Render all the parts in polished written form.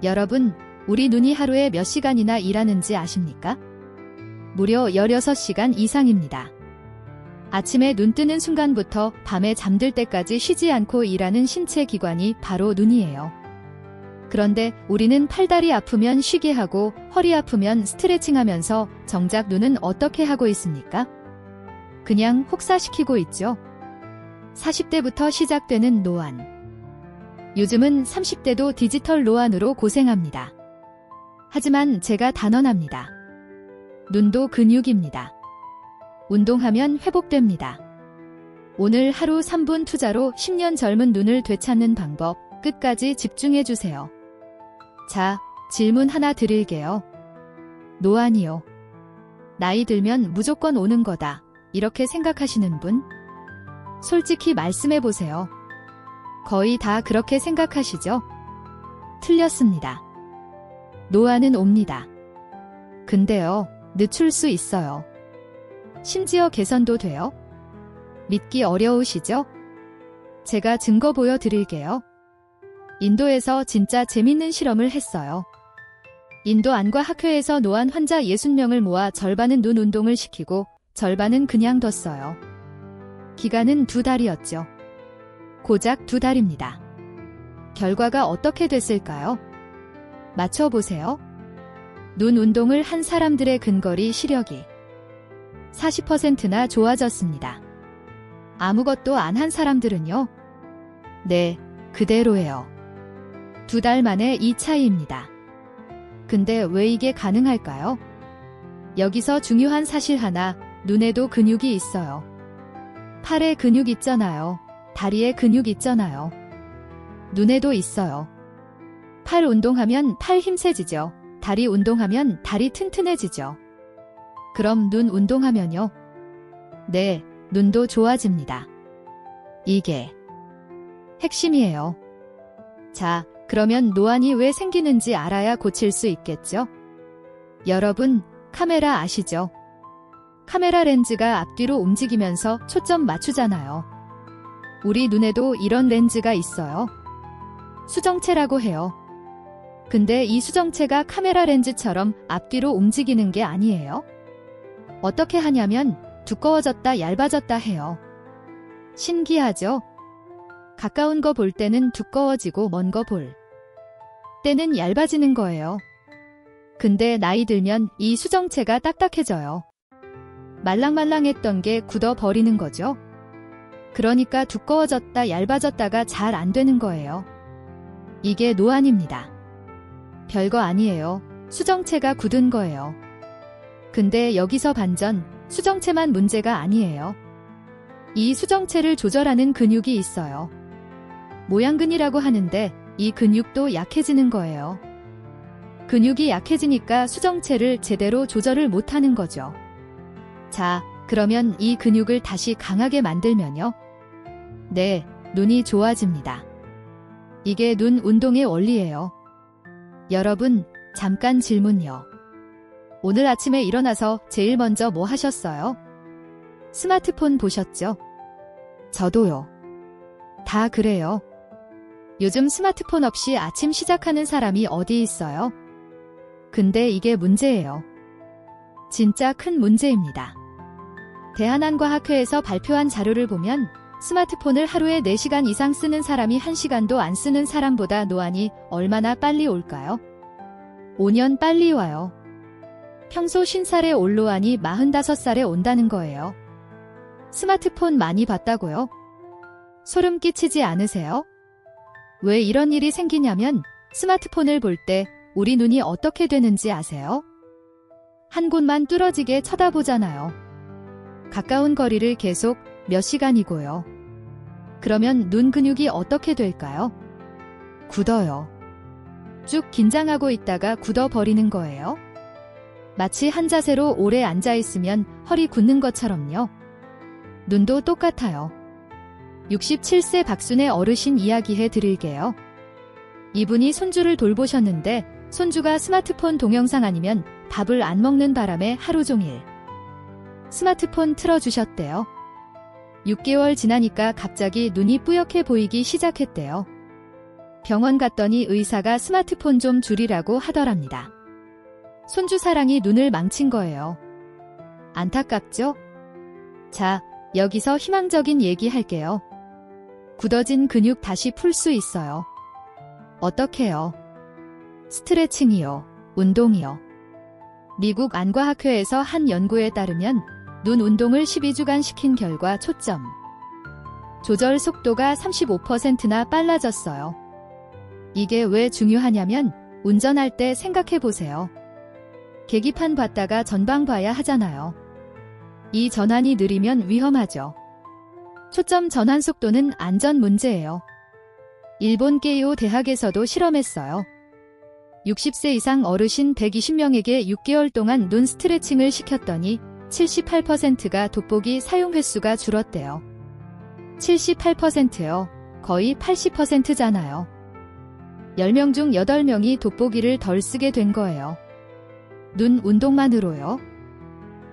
여러분, 우리 눈이 하루에 몇 시간이나 일하는지 아십니까? 무려 16시간 이상입니다. 아침에 눈 뜨는 순간부터 밤에 잠들 때까지 쉬지 않고 일하는 신체 기관이 바로 눈이에요. 그런데 우리는 팔다리 아프면 쉬게 하고 허리 아프면 스트레칭 하면서 정작 눈은 어떻게 하고 있습니까? 그냥 혹사시키고 있죠. 40대부터 시작되는 노안. 요즘은 30대도 디지털 노안으로 고생합니다. 하지만 제가 단언합니다. 눈도 근육입니다. 운동하면 회복됩니다. 오늘 하루 3분 투자로 10년 젊은 눈을 되찾는 방법 끝까지 집중해주세요. 자, 질문 하나 드릴게요. 노안이요. 나이 들면 무조건 오는 거다. 이렇게 생각하시는 분? 솔직히 말씀해보세요. 거의 다 그렇게 생각하시죠? 틀렸습니다. 노안은 옵니다. 근데요, 늦출 수 있어요. 심지어 개선도 돼요? 믿기 어려우시죠? 제가 증거 보여드릴게요. 인도에서 진짜 재밌는 실험을 했어요. 인도 안과 학회에서 노안 환자 60명을 모아 절반은 눈 운동을 시키고 절반은 그냥 뒀어요. 기간은 2달이었죠. 고작 2달입니다. 결과가 어떻게 됐을까요? 맞춰보세요. 눈 운동을 한 사람들의 근거리 시력이 40%나 좋아졌습니다. 아무것도 안 한 사람들은요? 네, 그대로예요. 2달 만에 이 차이입니다. 근데 왜 이게 가능할까요? 여기서 중요한 사실 하나, 눈에도 근육이 있어요. 팔에 근육 있잖아요. 다리에 근육 있잖아요. 눈에도 있어요. 팔 운동하면 팔 힘세지죠. 다리 운동하면 다리 튼튼해지죠. 그럼 눈 운동하면요? 네, 눈도 좋아집니다. 이게 핵심이에요. 자, 그러면 노안이 왜 생기는지 알아야 고칠 수 있겠죠? 여러분, 카메라 아시죠? 카메라 렌즈가 앞뒤로 움직이면서 초점 맞추잖아요. 우리 눈에도 이런 렌즈가 있어요. 수정체라고 해요. 근데 이 수정체가 카메라 렌즈처럼 앞뒤로 움직이는 게 아니에요. 어떻게 하냐면 두꺼워졌다 얇아졌다 해요. 신기하죠? 가까운 거 볼 때는 두꺼워지고 먼 거 볼 때는 얇아지는 거예요. 근데 나이 들면 이 수정체가 딱딱해져요. 말랑말랑했던 게 굳어버리는 거죠. 그러니까 두꺼워졌다 얇아졌다가 잘 안 되는 거예요. 이게 노안입니다. 별거 아니에요. 수정체가 굳은 거예요. 근데 여기서 반전, 수정체만 문제가 아니에요. 이 수정체를 조절하는 근육이 있어요. 모양근이라고 하는데 이 근육도 약해지는 거예요. 근육이 약해지니까 수정체를 제대로 조절을 못하는 거죠. 자, 그러면 이 근육을 다시 강하게 만들면요? 네, 눈이 좋아집니다. 이게 눈 운동의 원리예요. 여러분, 잠깐 질문요. 오늘 아침에 일어나서 제일 먼저 뭐 하셨어요? 스마트폰 보셨죠? 저도요. 다 그래요. 요즘 스마트폰 없이 아침 시작하는 사람이 어디 있어요? 근데 이게 문제예요. 진짜 큰 문제입니다. 대한안과학회에서 발표한 자료를 보면 스마트폰을 하루에 4시간 이상 쓰는 사람이 1시간도 안 쓰는 사람보다 노안이 얼마나 빨리 올까요? 5년 빨리 와요. 평소 50살에 올 노안이 45살에 온다는 거예요. 스마트폰 많이 봤다고요? 소름 끼치지 않으세요? 왜 이런 일이 생기냐면 스마트폰을 볼 때 우리 눈이 어떻게 되는지 아세요? 한 곳만 뚫어지게 쳐다보잖아요. 가까운 거리를 계속 몇 시간이고요. 그러면 눈 근육이 어떻게 될까요? 굳어요. 쭉 긴장하고 있다가 굳어버리는 거예요. 마치 한 자세로 오래 앉아있으면 허리 굳는 것처럼요. 눈도 똑같아요. 67세 박순애 어르신 이야기해 드릴게요. 이분이 손주를 돌보셨는데 손주가 스마트폰 동영상 아니면 밥을 안 먹는 바람에 하루 종일 스마트폰 틀어주셨대요. 6개월 지나니까 갑자기 눈이 뿌옇게 보이기 시작했대요. 병원 갔더니 의사가 스마트폰 좀 줄이라고 하더랍니다. 손주 사랑이 눈을 망친 거예요. 안타깝죠? 자, 여기서 희망적인 얘기 할게요. 굳어진 근육 다시 풀 수 있어요. 어떻게요? 스트레칭이요. 운동이요. 미국 안과학회에서 한 연구에 따르면 눈 운동을 12주간 시킨 결과 초점 조절 속도가 35%나 빨라졌어요. 이게 왜 중요하냐면 운전할 때 생각해 보세요. 계기판 봤다가 전방 봐야 하잖아요. 이 전환이 느리면 위험하죠. 초점 전환 속도는 안전 문제예요. 일본 게이오 대학에서도 실험했어요. 60세 이상 어르신 120명에게 6개월 동안 눈 스트레칭을 시켰더니 78%가 돋보기 사용 횟수가 줄었대요. 78%요. 거의 80%잖아요. 10명 중 8명이 돋보기를 덜 쓰게 된 거예요. 눈 운동만으로요.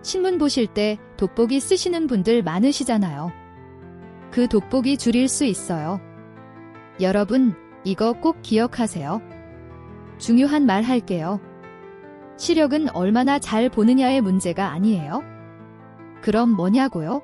신문 보실 때 돋보기 쓰시는 분들 많으시잖아요. 그 돋보기 줄일 수 있어요. 여러분, 이거 꼭 기억하세요. 중요한 말 할게요. 시력은 얼마나 잘 보느냐의 문제가 아니에요. 그럼 뭐냐고요?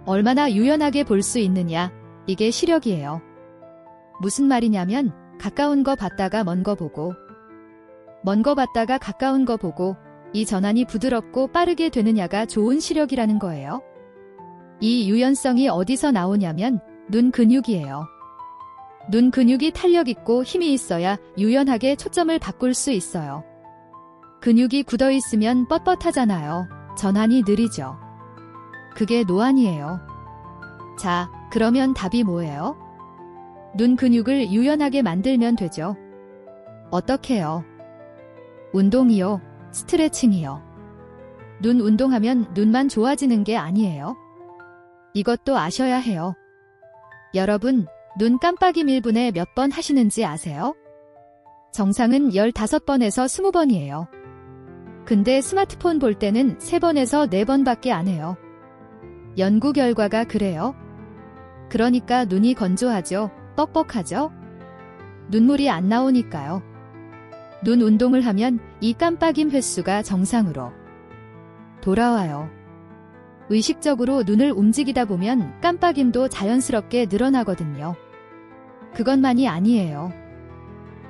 얼마나 유연하게 볼 수 있느냐, 이게 시력이에요. 무슨 말이냐면 가까운 거 봤다가 먼 거 보고, 먼 거 봤다가 가까운 거 보고, 이 전환이 부드럽고 빠르게 되느냐가 좋은 시력이라는 거예요. 이 유연성이 어디서 나오냐면 눈 근육이에요. 눈 근육이 탄력 있고 힘이 있어야 유연하게 초점을 바꿀 수 있어요. 근육이 굳어 있으면 뻣뻣하잖아요. 전환이 느리죠. 그게 노안이에요. 자, 그러면 답이 뭐예요? 눈 근육을 유연하게 만들면 되죠. 어떻게요? 운동이요. 스트레칭이요. 눈 운동하면 눈만 좋아지는 게 아니에요. 이것도 아셔야 해요. 여러분, 눈 깜빡임 1분에 몇 번 하시는지 아세요? 정상은 15번에서 20번이에요. 근데 스마트폰 볼 때는 3번에서 4번밖에 안 해요. 연구 결과가 그래요. 그러니까 눈이 건조하죠. 뻑뻑하죠? 눈물이 안 나오니까요. 눈 운동을 하면 이 깜빡임 횟수가 정상으로 돌아와요. 의식적으로 눈을 움직이다 보면 깜빡임도 자연스럽게 늘어나거든요. 그것만이 아니에요.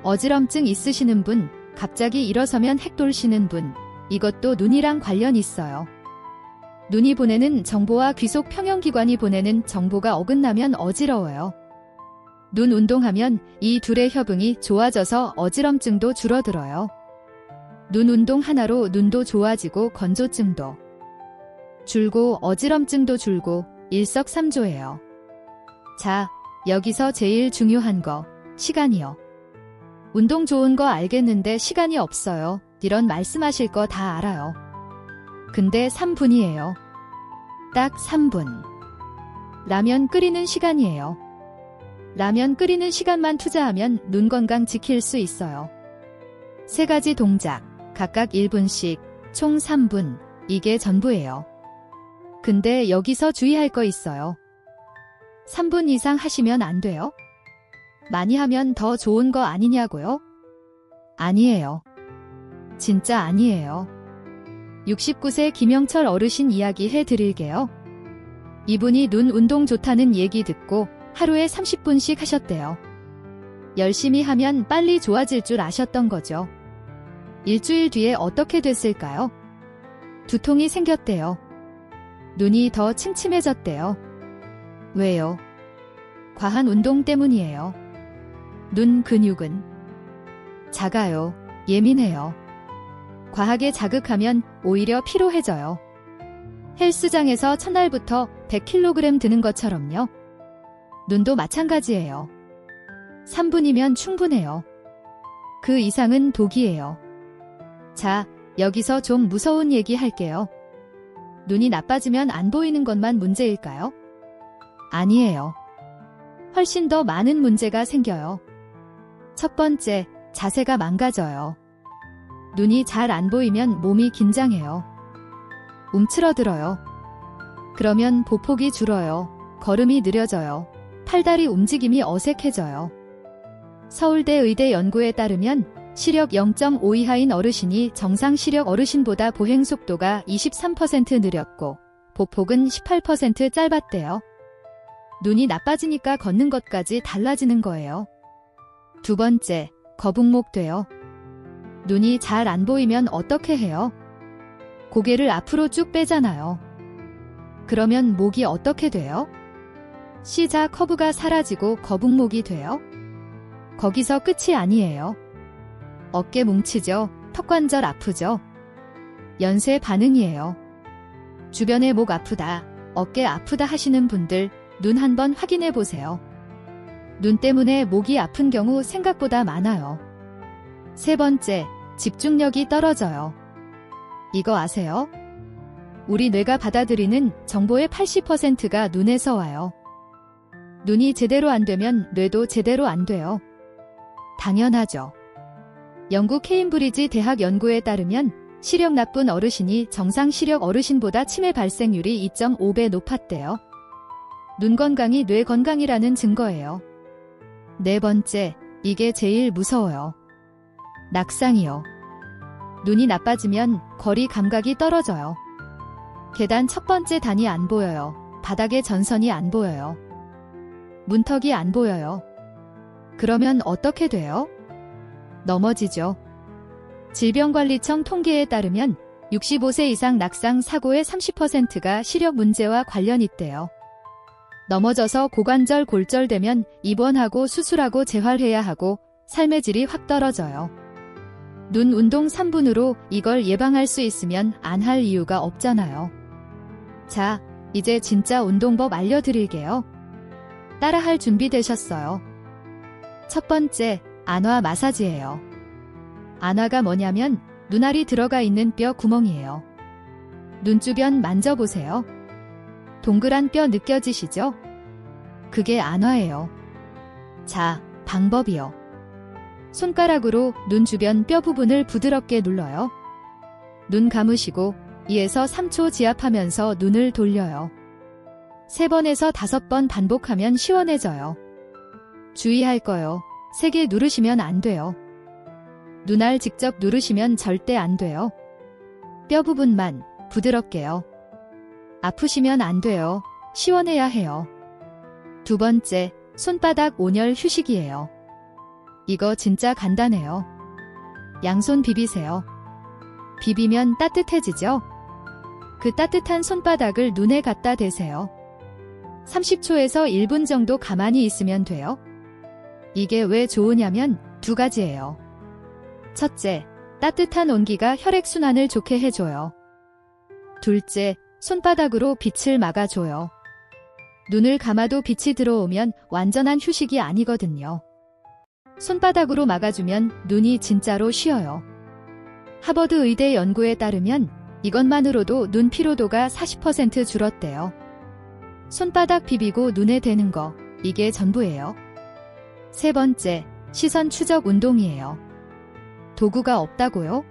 어지럼증 있으시는 분, 갑자기 일어서면 핵 돌시는 분, 이것도 눈이랑 관련 있어요. 눈이 보내는 정보와 귀속 평형기관이 보내는 정보가 어긋나면 어지러워요. 눈 운동하면 이 둘의 협응이 좋아져서 어지럼증도 줄어들어요. 눈 운동 하나로 눈도 좋아지고 건조증도 줄고 어지럼증도 줄고 일석삼조예요. 자, 여기서 제일 중요한 거, 시간이요. 운동 좋은 거 알겠는데 시간이 없어요. 이런 말씀하실 거 다 알아요. 근데 3분이에요. 딱 3분. 라면 끓이는 시간이에요. 라면 끓이는 시간만 투자하면 눈 건강 지킬 수 있어요. 3가지 동작, 각각 1분씩, 총 3분, 이게 전부예요. 근데 여기서 주의할 거 있어요. 3분 이상 하시면 안 돼요? 많이 하면 더 좋은 거 아니냐고요? 아니에요. 진짜 아니에요. 69세 김영철 어르신 이야기 해드릴게요. 이분이 눈 운동 좋다는 얘기 듣고 하루에 30분씩 하셨대요. 열심히 하면 빨리 좋아질 줄 아셨던 거죠. 일주일 뒤에 어떻게 됐을까요? 두통이 생겼대요. 눈이 더 침침해졌대요. 왜요? 과한 운동 때문이에요. 눈 근육은 작아요. 예민해요. 과하게 자극하면 오히려 피로해져요. 헬스장에서 첫날부터 100kg 드는 것처럼요. 눈도 마찬가지예요. 3분이면 충분해요. 그 이상은 독이에요. 자, 여기서 좀 무서운 얘기 할게요. 눈이 나빠지면 안 보이는 것만 문제일까요? 아니에요. 훨씬 더 많은 문제가 생겨요. 첫 번째, 자세가 망가져요. 눈이 잘 안 보이면 몸이 긴장해요. 움츠러들어요. 그러면 보폭이 줄어요. 걸음이 느려져요. 팔다리 움직임이 어색해져요. 서울대 의대 연구에 따르면 시력 0.5 이하인 어르신이 정상 시력 어르신보다 보행 속도가 23% 느렸고 보폭은 18% 짧았대요. 눈이 나빠지니까 걷는 것까지 달라지는 거예요. 두 번째, 거북목 돼요. 눈이 잘 안 보이면 어떻게 해요? 고개를 앞으로 쭉 빼잖아요. 그러면 목이 어떻게 돼요? C자 커브가 사라지고 거북목이 돼요. 거기서 끝이 아니에요. 어깨 뭉치죠. 턱관절 아프죠. 연쇄 반응이에요. 주변에 목 아프다, 어깨 아프다 하시는 분들 눈 한번 확인해 보세요. 눈 때문에 목이 아픈 경우 생각보다 많아요. 세 번째, 집중력이 떨어져요. 이거 아세요? 우리 뇌가 받아들이는 정보의 80%가 눈에서 와요. 눈이 제대로 안 되면 뇌도 제대로 안 돼요. 당연하죠. 영국 케임브리지 대학 연구에 따르면 시력 나쁜 어르신이 정상 시력 어르신보다 치매 발생률이 2.5배 높았대요. 눈 건강이 뇌 건강이라는 증거예요. 네 번째, 이게 제일 무서워요. 낙상이요. 눈이 나빠지면 거리 감각이 떨어져요. 계단 첫 번째 단이 안 보여요. 바닥에 전선이 안 보여요. 문턱이 안 보여요. 그러면 어떻게 돼요? 넘어지죠. 질병관리청 통계에 따르면 65세 이상 낙상 사고의 30%가 시력 문제와 관련 있대요. 넘어져서 고관절 골절되면 입원하고 수술하고 재활해야 하고 삶의 질이 확 떨어져요. 눈 운동 3분으로 이걸 예방할 수 있으면 안 할 이유가 없잖아요. 자, 이제 진짜 운동법 알려드릴게요. 따라할 준비 되셨어요? 첫 번째, 안화 마사지예요. 안화가 뭐냐면 눈알이 들어가 있는 뼈 구멍이에요. 눈 주변 만져보세요. 동그란 뼈 느껴지시죠? 그게 안화예요. 자, 방법이요. 손가락으로 눈 주변 뼈 부분을 부드럽게 눌러요. 눈 감으시고 2에서 3초 지압하면서 눈을 돌려요. 3번에서 5번 반복하면 시원해져요. 주의할 거요. 세게 누르시면 안 돼요. 눈알 직접 누르시면 절대 안 돼요. 뼈 부분만 부드럽게요. 아프시면 안 돼요. 시원해야 해요. 두 번째, 손바닥 온열 휴식이에요. 이거 진짜 간단해요. 양손 비비세요. 비비면 따뜻해지죠? 그 따뜻한 손바닥을 눈에 갖다 대세요. 30초에서 1분 정도 가만히 있으면 돼요. 이게 왜 좋으냐면 2가지예요. 첫째, 따뜻한 온기가 혈액순환을 좋게 해줘요. 둘째, 손바닥으로 빛을 막아줘요. 눈을 감아도 빛이 들어오면 완전한 휴식이 아니거든요. 손바닥으로 막아주면 눈이 진짜로 쉬어요. 하버드 의대 연구에 따르면 이것만으로도 눈 피로도가 40% 줄었대요. 손바닥 비비고 눈에 대는 거, 이게 전부예요. 세 번째, 시선 추적 운동이에요. 도구가 없다고요?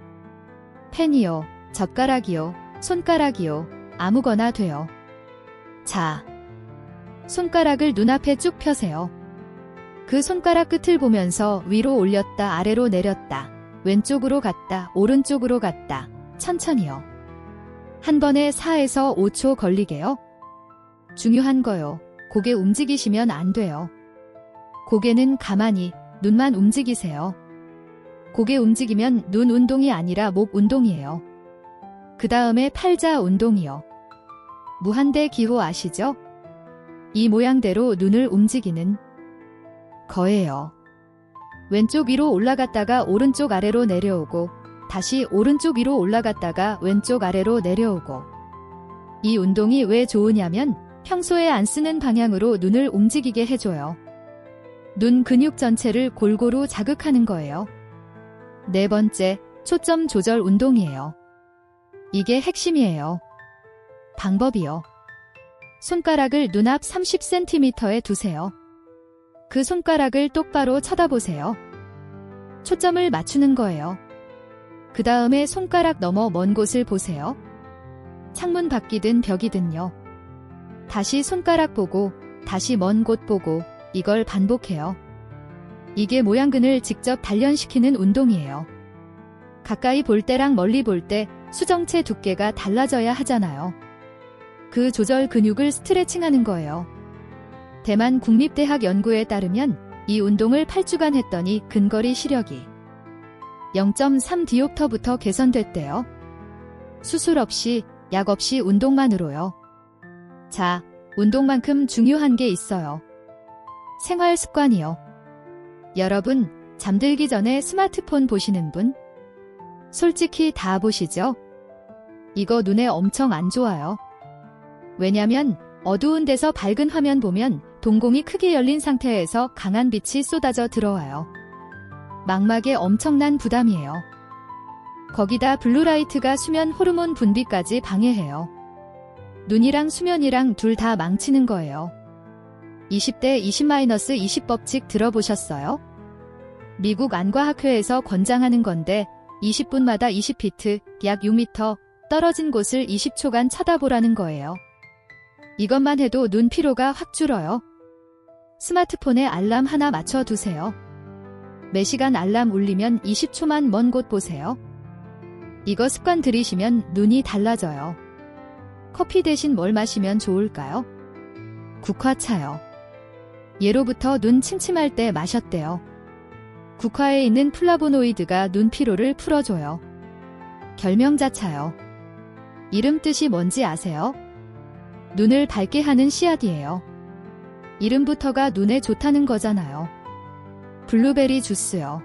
펜이요, 젓가락이요, 손가락이요, 아무거나 돼요. 자, 손가락을 눈앞에 쭉 펴세요. 그 손가락 끝을 보면서 위로 올렸다 아래로 내렸다, 왼쪽으로 갔다 오른쪽으로 갔다, 천천히요. 한 번에 4에서 5초 걸리게요. 중요한 거요. 고개 움직이시면 안 돼요. 고개는 가만히, 눈만 움직이세요. 고개 움직이면 눈 운동이 아니라 목 운동이에요. 그 다음에 팔자 운동이요. 무한대 기호 아시죠? 이 모양대로 눈을 움직이는 거예요. 왼쪽 위로 올라갔다가 오른쪽 아래로 내려오고, 다시 오른쪽 위로 올라갔다가 왼쪽 아래로 내려오고. 이 운동이 왜 좋으냐면 평소에 안 쓰는 방향으로 눈을 움직이게 해줘요. 눈 근육 전체를 골고루 자극하는 거예요. 네 번째, 초점 조절 운동이에요. 이게 핵심이에요. 방법이요. 손가락을 눈앞 30cm에 두세요. 그 손가락을 똑바로 쳐다보세요. 초점을 맞추는 거예요. 그 다음에 손가락 너머 먼 곳을 보세요. 창문 밖이든 벽이든요. 다시 손가락 보고, 다시 먼 곳 보고, 이걸 반복해요. 이게 모양근을 직접 단련시키는 운동이에요. 가까이 볼 때랑 멀리 볼 때 수정체 두께가 달라져야 하잖아요. 그 조절 근육을 스트레칭하는 거예요. 대만 국립대학 연구에 따르면 이 운동을 8주간 했더니 근거리 시력이 0.3 디옵터부터 개선됐대요. 수술 없이, 약 없이 운동만으로요. 자, 운동만큼 중요한 게 있어요. 생활 습관이요. 여러분, 잠들기 전에 스마트폰 보시는 분? 솔직히 다 보시죠? 이거 눈에 엄청 안 좋아요. 왜냐면 어두운 데서 밝은 화면 보면 동공이 크게 열린 상태에서 강한 빛이 쏟아져 들어와요. 망막에 엄청난 부담이에요. 거기다 블루라이트가 수면 호르몬 분비까지 방해해요. 눈이랑 수면이랑 둘 다 망치는 거예요. 20대 20-20 법칙 들어보셨어요? 미국 안과학회에서 권장하는 건데 20분마다 20피트, 약 6m 떨어진 곳을 20초간 쳐다보라는 거예요. 이것만 해도 눈 피로가 확 줄어요. 스마트폰에 알람 하나 맞춰두세요. 매시간 알람 울리면 20초만 먼 곳 보세요. 이거 습관 들이시면 눈이 달라져요. 커피 대신 뭘 마시면 좋을까요? 국화차요. 예로부터 눈 침침할 때 마셨대요. 국화에 있는 플라보노이드가 눈 피로를 풀어줘요. 결명자차요. 이름 뜻이 뭔지 아세요? 눈을 밝게 하는 씨앗이에요. 이름부터가 눈에 좋다는 거잖아요. 블루베리 주스요.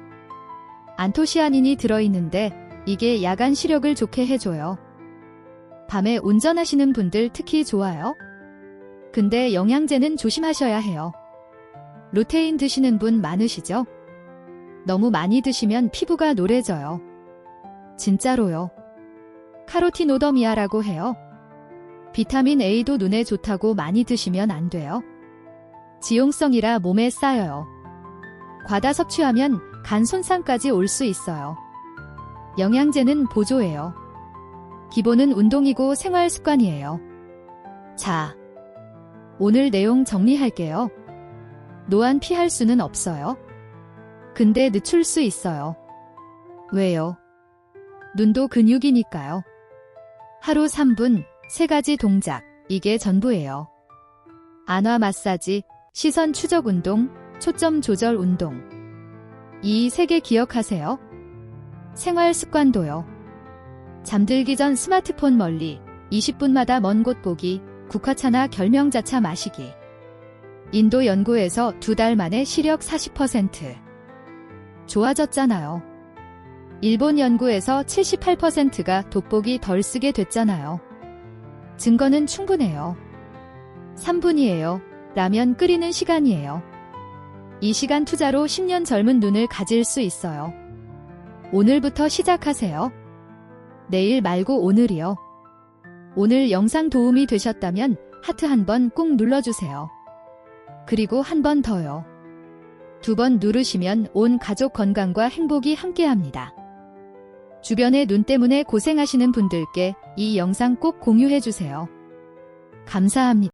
안토시아닌이 들어있는데 이게 야간 시력을 좋게 해줘요. 밤에 운전하시는 분들 특히 좋아요. 근데 영양제는 조심하셔야 해요. 루테인 드시는 분 많으시죠? 너무 많이 드시면 피부가 노래져요. 진짜로요. 카로티노더미아라고 해요. 비타민 A도 눈에 좋다고 많이 드시면 안 돼요. 지용성이라 몸에 쌓여요. 과다 섭취하면 간 손상까지 올 수 있어요. 영양제는 보조예요. 기본은 운동이고 생활 습관이에요. 자, 오늘 내용 정리할게요. 노안 피할 수는 없어요. 근데 늦출 수 있어요. 왜요? 눈도 근육이니까요. 하루 3분, 3가지 동작, 이게 전부예요. 안화 마사지, 시선 추적 운동, 초점 조절 운동. 이 3개 기억하세요. 생활 습관도요. 잠들기 전 스마트폰 멀리, 20분마다 먼 곳 보기, 국화차나 결명자차 마시기. 인도 연구에서 2달 만에 시력 40% 좋아졌잖아요. 일본 연구에서 78%가 돋보기 덜 쓰게 됐잖아요. 증거는 충분해요. 3분이에요. 라면 끓이는 시간이에요. 이 시간 투자로 10년 젊은 눈을 가질 수 있어요. 오늘부터 시작하세요. 내일 말고 오늘이요. 오늘 영상 도움이 되셨다면 하트 한번 꾹 눌러주세요. 그리고 한 번 더요. 2번 누르시면 온 가족 건강과 행복이 함께합니다. 주변에 눈 때문에 고생하시는 분들께 이 영상 꼭 공유해주세요. 감사합니다.